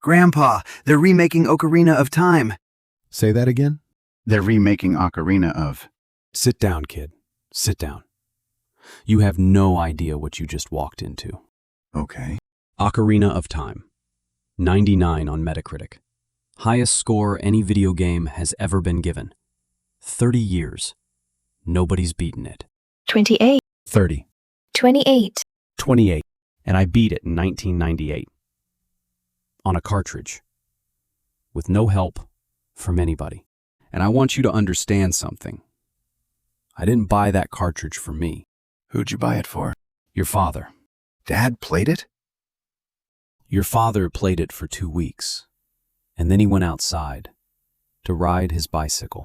Grandpa, they're remaking Ocarina of Time. Say that again? They're remaking Ocarina of... Sit down, kid. Sit down. You have no idea what you just walked into. Okay. Ocarina of Time. 99 on Metacritic. Highest score any video game has ever been given. 30 years. Nobody's beaten it. 28. 30. 28. 28. And I beat it in 1998. On a cartridge. With no help from anybody. And I want you to understand something. I didn't buy that cartridge for me. Who'd you buy it for? Your father. Dad played it? Your father played it for 2 weeks. And then he went outside to ride his bicycle.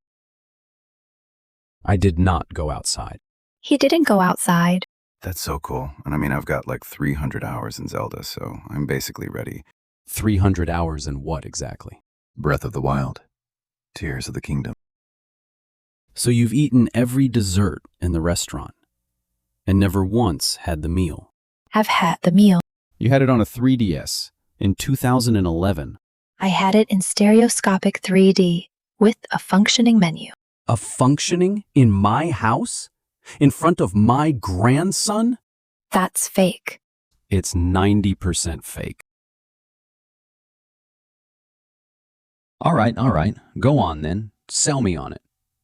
I did not go outside. He didn't go outside. That's so cool. And I mean, I've got like 300 hours in Zelda, so I'm basically ready. 300 hours in what exactly? Breath of the Wild. Tears of the Kingdom. So you've eaten every dessert in the restaurant and never once had the meal. I've had the meal. You had it on a 3DS in 2011. I had it in stereoscopic 3D with a functioning menu. A functioning in my house? In front of my grandson? That's fake. It's 90% fake. All right. Go on then. Sell me on it.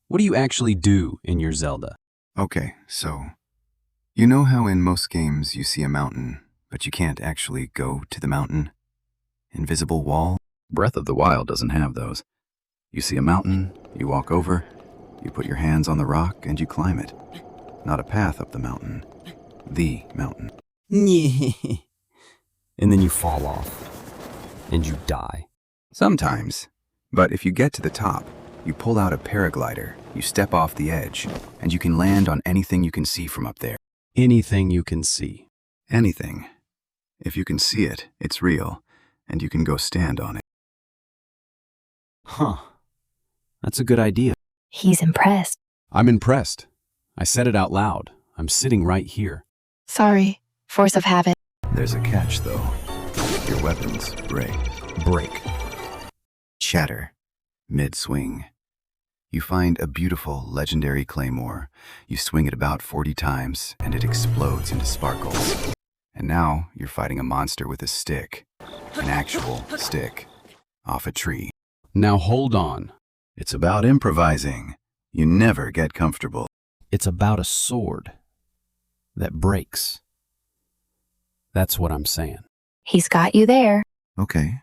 What do you actually do in your Zelda? Okay, so... You know how in most games you see a mountain, but you can't actually go to the mountain? Invisible wall? Breath of the Wild doesn't have those. You see a mountain, you walk over, you put your hands on the rock, and you climb it. Not a path up the mountain. The mountain. And then you fall off. And you die. Sometimes. But if you get to the top, you pull out a paraglider, you step off the edge, and you can land on anything you can see from up there. Anything you can see. Anything. If you can see it, it's real, and you can go stand on it. Huh. That's a good idea. He's impressed. I'm impressed. I said it out loud. I'm sitting right here. Sorry. Force of habit. There's a catch, though. Your weapons break. Shatter. Mid-swing. You find a beautiful, legendary claymore. You swing it about 40 times, and it explodes into sparkles. And now, you're fighting a monster with a stick. An actual stick. Off a tree. Now hold on. It's about improvising. You never get comfortable. It's about a sword that breaks. That's what I'm saying. He's got you there. Okay.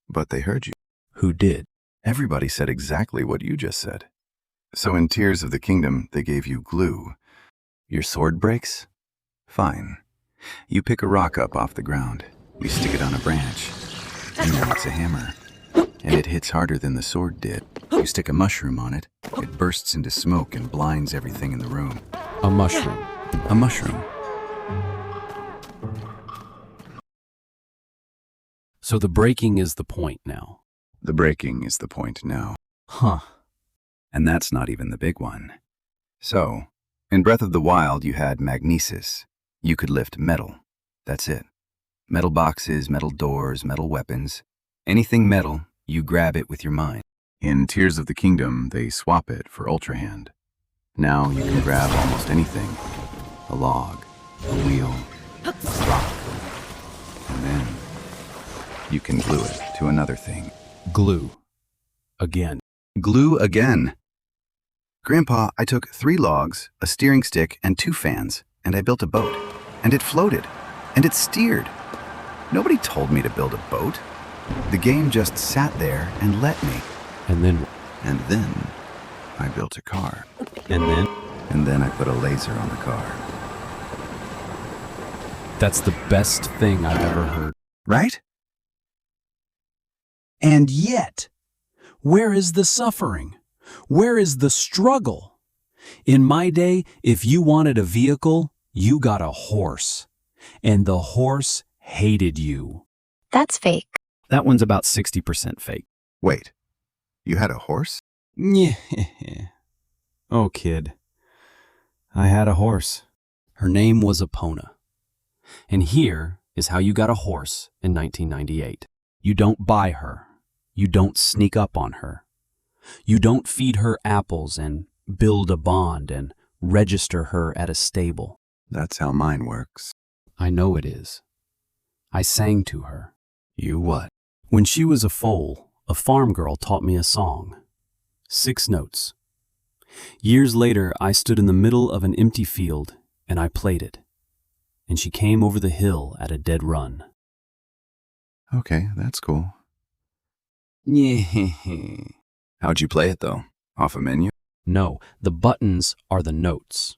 But they heard you. Who did? Everybody said exactly what you just said. So in Tears of the Kingdom, they gave you glue. Your sword breaks? Fine. You pick a rock up off the ground. You stick it on a branch. And now it's a hammer. And it hits harder than the sword did. You stick a mushroom on it. It bursts into smoke and blinds everything in the room. A mushroom. A mushroom. So the breaking is the point now. The breaking is the point now. Huh. And that's not even the big one. So, in Breath of the Wild, you had magnesis. You could lift metal. That's it. Metal boxes, metal doors, metal weapons. Anything metal, you grab it with your mind. In Tears of the Kingdom, they swap it for Ultra Hand. Now you can grab almost anything. A log, a wheel, a rock. And then you can glue it to another thing. Glue. Again. Glue again. Grandpa, I took 3 logs, a steering stick, and 2 fans, and I built a boat. And it floated. And it steered. Nobody told me to build a boat. The game just sat there and let me. And then... And then I built a car. And then... And then I put a laser on the car. That's the best thing I've ever heard. Right? And yet, where is the suffering? Where is the struggle? In my day, if you wanted a vehicle, you got a horse. And the horse hated you. That's fake. That one's about 60% fake. Wait, you had a horse? Yeah. Oh, kid. I had a horse. Her name was Epona. And here is how you got a horse in 1998. You don't buy her. You don't sneak up on her. You don't feed her apples and build a bond and register her at a stable. That's how mine works. I know it is. I sang to her. You what? When she was a foal, a farm girl taught me a song. 6 notes. Years later, I stood in the middle of an empty field and I played it. And she came over the hill at a dead run. Okay, that's cool. Yeah. How'd you play it, though? Off a menu? No, the buttons are the notes.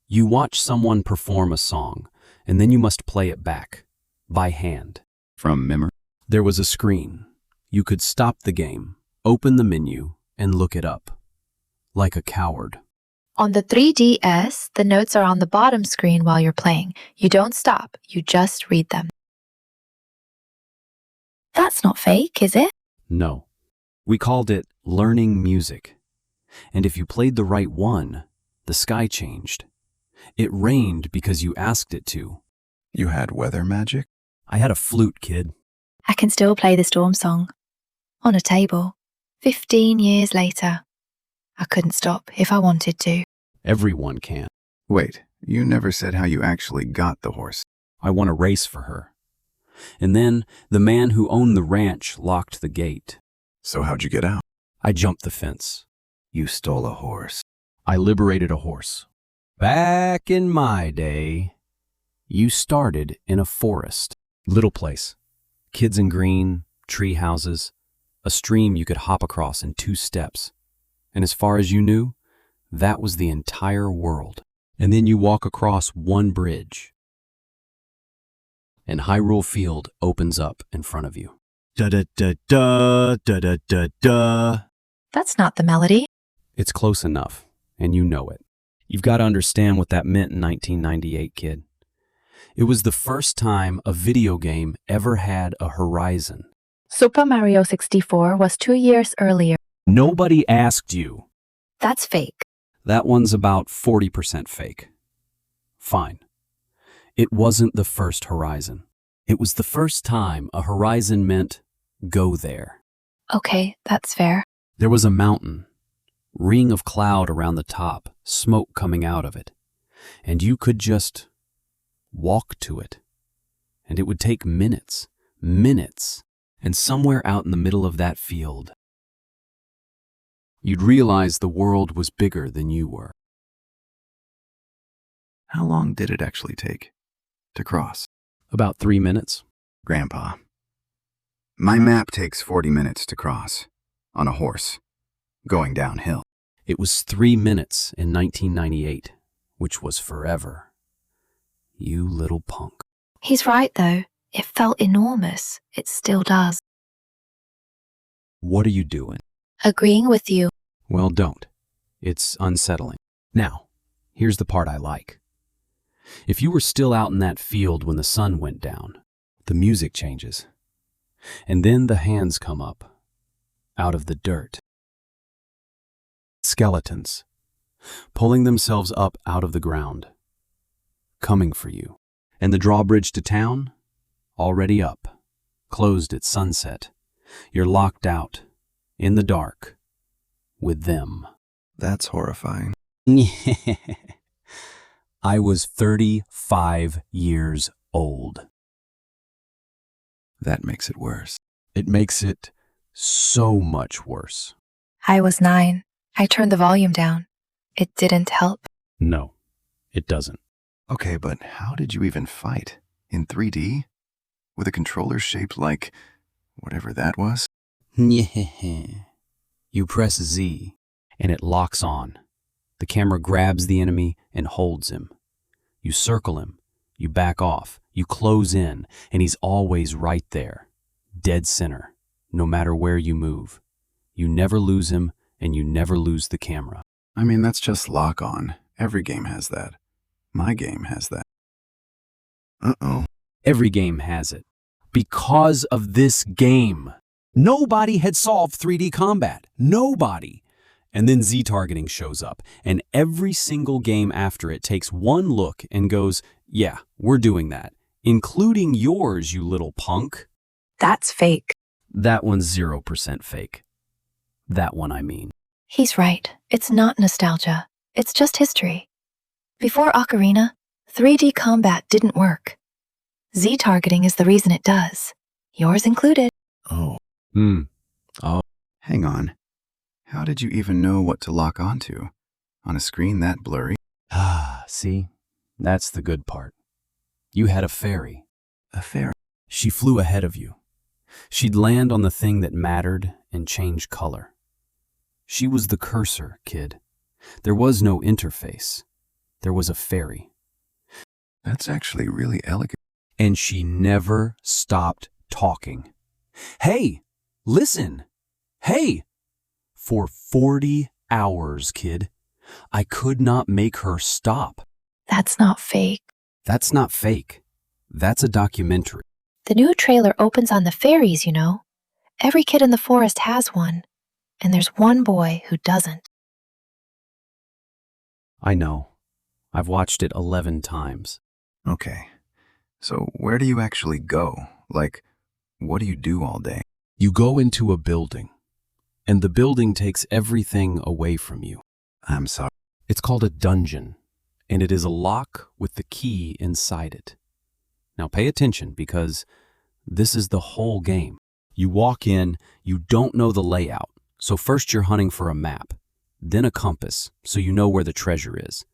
You watch someone perform a song, and then you must play it back, by hand. From memory? There was a screen. You could stop the game, open the menu, and look it up. Like a coward. On the 3DS, the notes are on the bottom screen while you're playing. You don't stop, you just read them. That's not fake, is it? No. We called it learning music. And if you played the right one, the sky changed. It rained because you asked it to. You had weather magic? I had a flute, kid. I can still play the storm song. On a table. 15 years later. I couldn't stop if I wanted to. Everyone can. Wait, you never said how you actually got the horse. I won a race for her. And then the man who owned the ranch locked the gate. So how'd you get out? I jumped the fence. You stole a horse. I liberated a horse. Back in my day, you started in a forest. Little place. Kids in green, tree houses, a stream you could hop across in 2 steps. And as far as you knew, that was the entire world. And then you walk across one bridge. And Hyrule Field opens up in front of you. Da-da-da-da, da-da-da-da. That's not the melody. It's close enough, and you know it. You've got to understand what that meant in 1998, kid. It was the first time a video game ever had a horizon. Super Mario 64 was 2 years earlier. Nobody asked you. That's fake. That one's about 40% fake. Fine. It wasn't the first horizon. It was the first time a horizon meant go there. Okay, that's fair. There was a mountain, ring of cloud around the top, smoke coming out of it, and you could just walk to it. And it would take minutes, and somewhere out in the middle of that field, you'd realize the world was bigger than you were. How long did it actually take to cross? About 3 minutes. Grandpa, my map takes 40 minutes to cross, on a horse, going downhill. It was 3 minutes in 1998, which was forever. You little punk. He's right, though. It felt enormous. It still does. What are you doing? Agreeing with you. Well, don't. It's unsettling. Now, here's the part I like. If you were still out in that field when the sun went down, the music changes. And then the hands come up, out of the dirt. Skeletons, pulling themselves up out of the ground, coming for you. And the drawbridge to town, already up, closed at sunset. You're locked out, in the dark, with them. That's horrifying. I was 35 years old. That makes it worse. It makes it so much worse. I was 9. I turned the volume down. It didn't help. No, it doesn't. Okay, but how did you even fight? In 3D? With a controller shaped like whatever that was? You press Z, and it locks on. The camera grabs the enemy and holds him. You circle him, you back off, you close in, and he's always right there, dead center, no matter where you move. You never lose him, and you never lose the camera. I mean, that's just lock on. Every game has that. My game has that. Uh-oh. Every game has it. Because of this game. Nobody had solved 3D combat. Nobody. And then Z-targeting shows up, and every single game after it takes one look and goes, yeah, we're doing that, including yours, you little punk. That's fake. That one's 0% fake. That one, I mean. He's right. It's not nostalgia. It's just history. Before Ocarina, 3D combat didn't work. Z-targeting is the reason it does. Yours included. Oh, Oh, hang on. How did you even know what to lock onto? On a screen that blurry? see? That's the good part. You had a fairy. A fairy. She flew ahead of you. She'd land on the thing that mattered and change color. She was the cursor, kid. There was no interface. There was a fairy. That's actually really elegant. And she never stopped talking. Hey, listen. Hey! For 40 hours, kid. I could not make her stop. That's not fake. That's not fake. That's a documentary. The new trailer opens on the fairies, you know. Every kid in the forest has one, and there's one boy who doesn't. I know. I've watched it 11 times. Okay. So where do you actually go? Like, what do you do all day? You go into a building, and the building takes everything away from you. I'm sorry. It's called a dungeon, and it is a lock with the key inside it. Now pay attention, because this is the whole game. You walk in, you don't know the layout, so first you're hunting for a map, then a compass, so you know where the treasure is,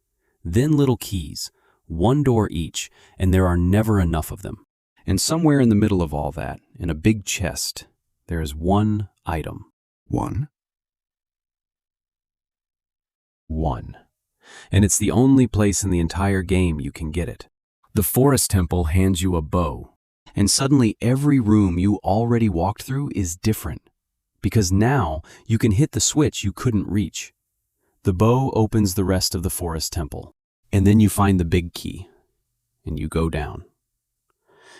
then little keys, one door each, and there are never enough of them. And somewhere in the middle of all that, in a big chest, there is one item. One? One. And it's the only place in the entire game you can get it. The forest temple hands you a bow, and suddenly every room you already walked through is different, because now you can hit the switch you couldn't reach. The bow opens the rest of the forest temple, and then you find the big key, and you go down.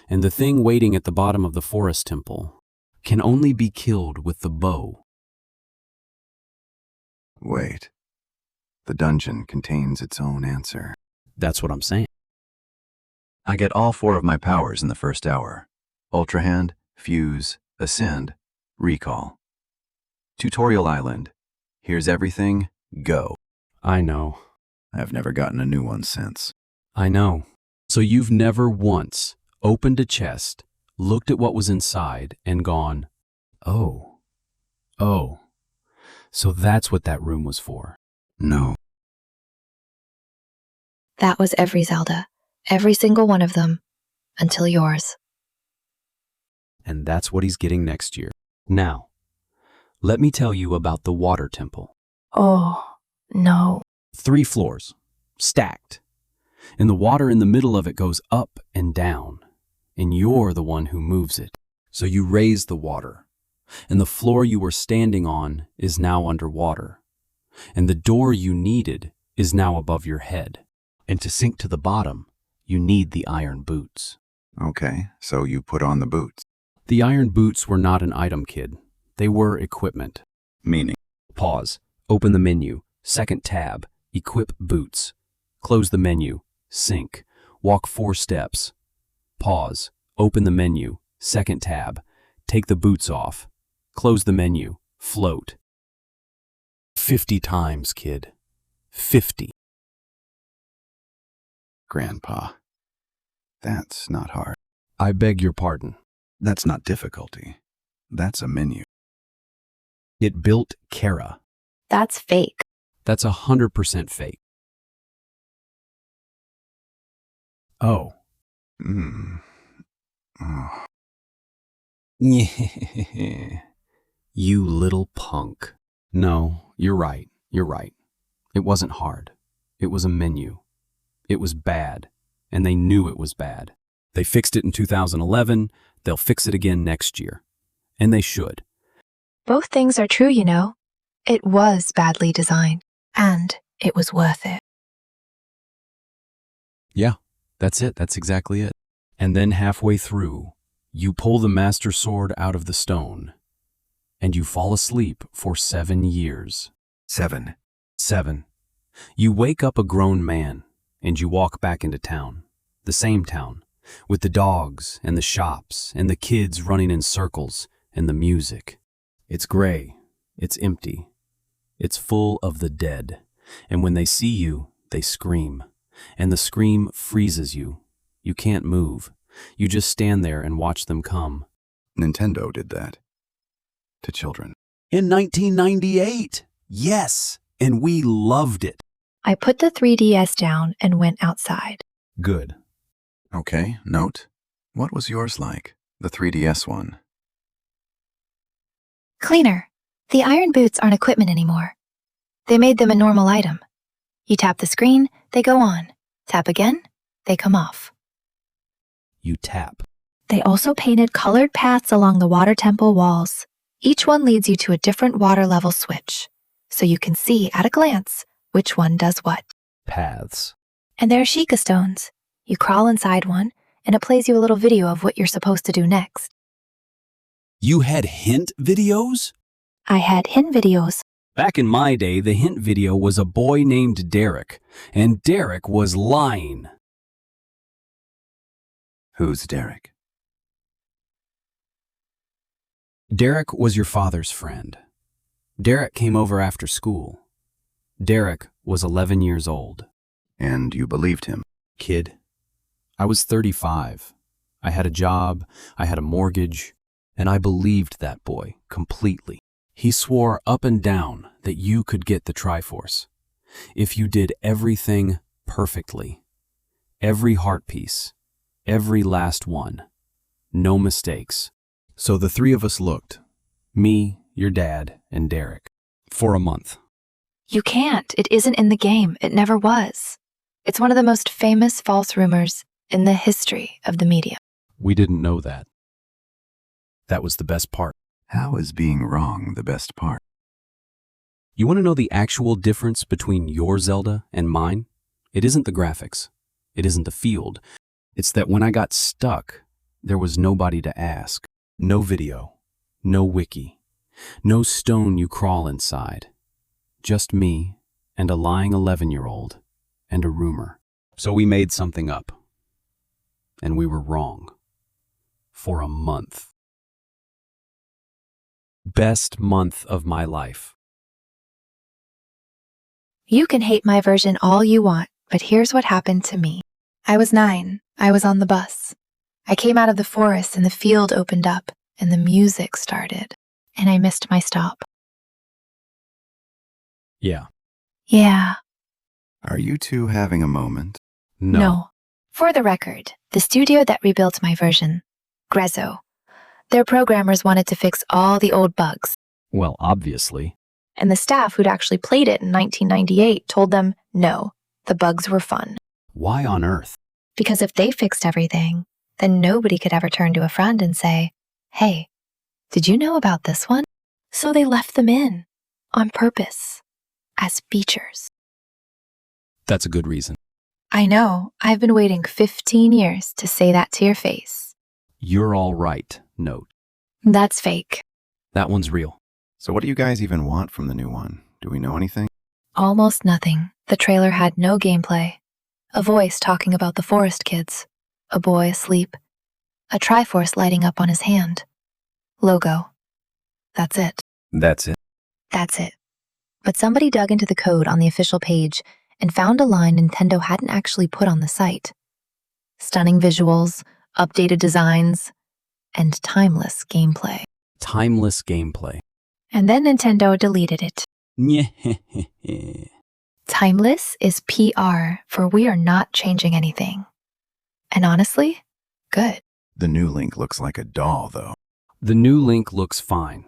And the thing waiting at the bottom of the forest temple can only be killed with the bow. Wait. The dungeon contains its own answer. That's what I'm saying. I get all 4 of my powers in the first hour. Ultra Hand, Fuse, Ascend, Recall. Tutorial Island. Here's everything, go. I know. I've never gotten a new one since. I know. So you've never once opened a chest, looked at what was inside, and gone, oh, so that's what that room was for. No. That was every Zelda. Every single one of them. Until yours. And that's what he's getting next year. Now, let me tell you about the water temple. Oh, no. 3 floors, stacked. And the water in the middle of it goes up and down. And you're the one who moves it. So you raise the water. And the floor you were standing on is now underwater. And the door you needed is now above your head. And to sink to the bottom, you need the iron boots. Okay, so you put on the boots. The iron boots were not an item, kid. They were equipment. Meaning? Pause. Open the menu. Second tab. Equip boots. Close the menu. Sync. Walk 4 steps. Pause. Open the menu. Second tab. Take the boots off. Close the menu. Float. 50 times, kid. 50. Grandpa. That's not hard. I beg your pardon. That's not difficulty. That's a menu. It built Kara. That's fake. That's 100% fake. Oh. Oh. You little punk. No, you're right. You're right. It wasn't hard. It was a menu. It was bad, and they knew it was bad. They fixed it in 2011. They'll fix it again next year. And they should. Both things are true, you know. It was badly designed, and it was worth it. Yeah, that's it. That's exactly it. And then halfway through, you pull the Master Sword out of the stone, and you fall asleep for 7 years. 7. 7. You wake up a grown man, and you walk back into town. The same town. with the dogs and the shops and the kids running in circles and the music. It's gray, it's empty, it's full of the dead, and when they see you, they scream, and the scream freezes you. You can't move. You just stand there and watch them come. Nintendo did that. To children. In 1998! Yes! And we loved it. I put the 3DS down and went outside. Good. Okay, note. What was yours like? The 3DS one. Cleaner. The iron boots aren't equipment anymore. They made them a normal item. You tap the screen, they go on. Tap again, they come off. You tap. They also painted colored paths along the water temple walls. Each one leads you to a different water level switch, so you can see at a glance which one does what. Paths. And there are Sheikah stones. You crawl inside one, and it plays you a little video of what you're supposed to do next. You had hint videos? I had hint videos. Back in my day, the hint video was a boy named Derek, and Derek was lying. Who's Derek? Derek was your father's friend. Derek came over after school. Derek was 11 years old. And you believed him? Kid, I was 35. I had a job, I had a mortgage, and I believed that boy completely. He swore up and down that you could get the Triforce if you did everything perfectly. Every heart piece, every last one, no mistakes. So the three of us looked, me, your dad, and Derek, for a month. You can't. It isn't in the game. It never was. It's one of the most famous false rumors in the history of the media. We didn't know that. That was the best part. How is being wrong the best part? You want to know the actual difference between your Zelda and mine? It isn't the graphics. It isn't the field. It's that when I got stuck, there was nobody to ask. No video. No wiki. No stone you crawl inside. Just me and a lying 11-year-old and a rumor. So we made something up. And we were wrong. For a month. Best month of my life. You can hate my version all you want, but here's what happened to me. I was 9. I was on the bus. I came out of the forest and the field opened up and the music started. And I missed my stop. Yeah. Yeah. Are you two having a moment? No. For the record, the studio that rebuilt my version, Grezzo, their programmers wanted to fix all the old bugs. Well, obviously. And the staff who'd actually played it in 1998 told them, no, the bugs were fun. Why on earth? Because if they fixed everything, then nobody could ever turn to a friend and say, hey, did you know about this one? So they left them in, on purpose, as features. That's a good reason. I know, I've been waiting 15 years to say that to your face. You're all right, note. That's fake. That one's real. So what do you guys even want from the new one? Do we know anything? Almost nothing. The trailer had no gameplay. A voice talking about the forest kids. A boy asleep. A Triforce lighting up on his hand. Logo. That's it. That's it. That's it. But somebody dug into the code on the official page and found a line Nintendo hadn't actually put on the site. Stunning visuals, updated designs, and timeless gameplay. Timeless gameplay. And then Nintendo deleted it. Timeless is PR for we are not changing anything. And honestly, good. The new Link looks like a doll, though. The new Link looks fine.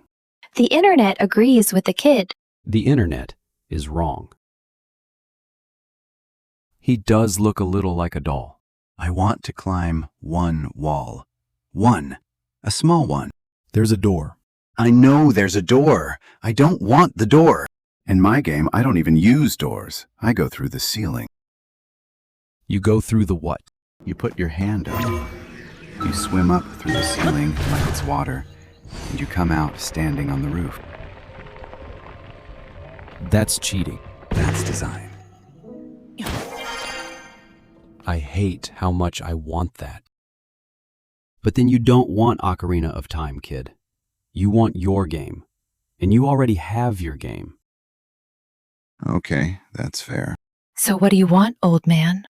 The internet agrees with the kid. The internet is wrong. He does look a little like a doll. I want to climb one wall. One. A small one. There's a door. I know there's a door. I don't want the door. In my game, I don't even use doors. I go through the ceiling. You go through the what? You put your hand up. You swim up through the ceiling like it's water, and you come out standing on the roof. That's cheating. That's design. I hate how much I want that. But then you don't want Ocarina of Time, kid. You want your game. And you already have your game. Okay, that's fair. So what do you want, old man?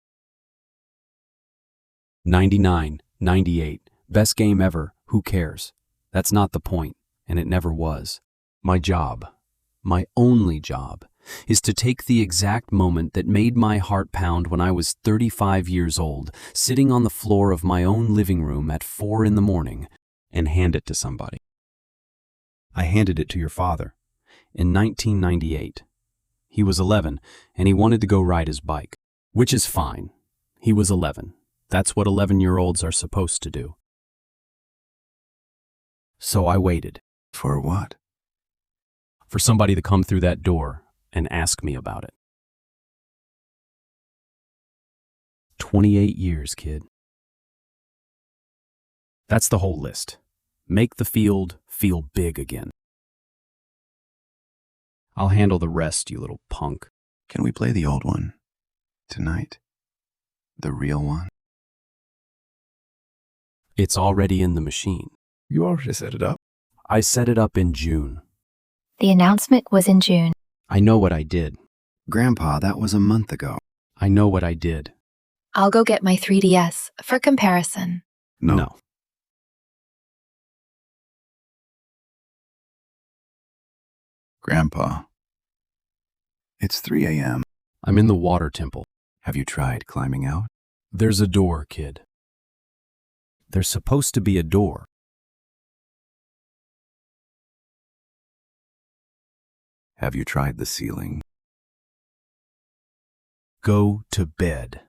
99, 98. Best game ever. Who cares? That's not the point, and it never was. My job, my only job, is to take the exact moment that made my heart pound when I was 35 years old, sitting on the floor of my own living room at 4 in the morning, and hand it to somebody. I handed it to your father in 1998. He was 11, and he wanted to go ride his bike, which is fine. He was 11. That's what 11-year-olds are supposed to do. So I waited. For what? For somebody to come through that door and ask me about it. 28 years, kid. That's the whole list. Make the field feel big again. I'll handle the rest, you little punk. Can we play the old one? Tonight? The real one? It's already in the machine. You already set it up. I set it up in June. The announcement was in June. I know what I did. Grandpa, that was a month ago. I know what I did. I'll go get my 3DS for comparison. No. Grandpa. It's 3 a.m. I'm in the water temple. Have you tried climbing out? There's a door, kid. There's supposed to be a door. Have you tried the ceiling? Go to bed.